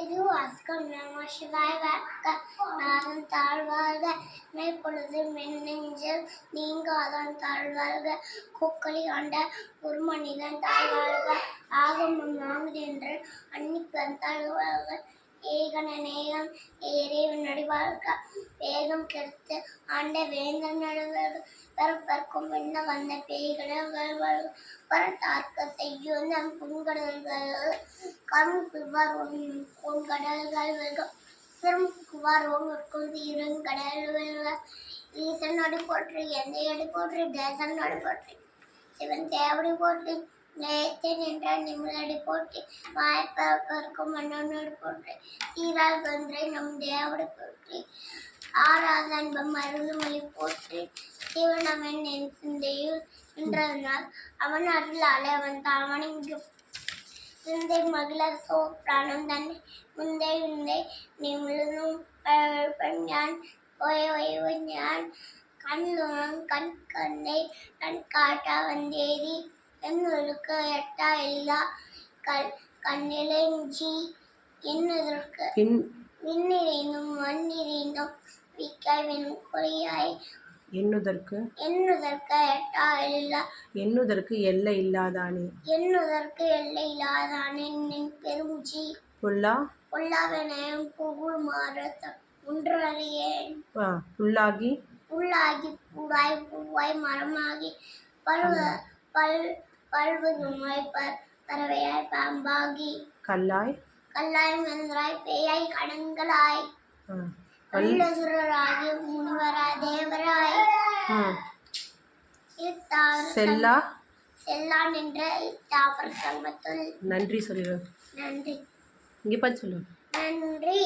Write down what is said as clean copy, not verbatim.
திருவாசகம் நம சிவாய வாழ்க நாதன் தாழ்வாழ்க மேற்பொழுது மென்னெஞ்சல் நீங்காதான் தாழ்வாழ்க கொக்களி ஆண்ட ஒரு மனிதன் தாழ்வாழ்க ஆகமம் நான்கு என்று அன்னிப்பன் தாழ்வாழ்க ஏகன நேயம் இறைவன் நடிவாழ்க வேகம் கெடுத்து ஆண்ட வேந்தன் நடுவாழ்க பரப்பற்கும் என்ன வந்த பேய்கள் பரத்தார்க்க செய்யும் நம் புண்கடல்கள் கரும்புவார் கடல்கள் சிறும்புவார் ஒன்றுக்கும் இருங்கடல் ஈசனோடு போற்றி எந்தையோடு போற்றி தேசனோடு போற்றி சிவன் தேவடி போற்றி நேயத்தை நின்ற நிமிழடி போற்றி வாய்ப்பருக்கும் மன்னனோடு போற்றி சீரால் ஒன்றை நம் தேவடி போற்றி ஆறாத அன்பம் அருள்மொழி போற்றி சிவனவன் என் சிந்தையில் நின்றதனால் அவன் அருளாலே அவன் தாமனை சிந்தை மகிழ சோ பிராணம் தன்னை முந்தை உந்தை நிமிழும் ஞான் ஓய்வு ஞான் கண்ணுணம் கண்ணை கண் காட்டா வந்தேதி என்னுக்கு எட்டா எல்லா கண்ணிலஞ்சி என்னதற்கு விண்ணிறைந்தும் மண்ணிறைந்தும் விக்காய் கொடியாய் எண்ணுதற்கு எட்டா எல்லா எண்ணுதற்கு எல்லை இல்லாதானே நின் பெருஞ்சி பொல்லாவெனையும் புகழ் மாற ஒன்றறியேன் புல்லாகி பூடாய் பூவாய் மரமாகி பல்வதுமாய் பறவையாய் பாம்பாகி கல்லாய் மந்திராய் பேயாய் கடங்களாய் வல்லசுரராகி முனிவராய் தேவராய் செல்லா நின்ற இத்தாபர சங்கத்துள் நன்றி சொல்லுங்க. நன்றி இங்கே பார்த்து சொல்லு. நன்றி.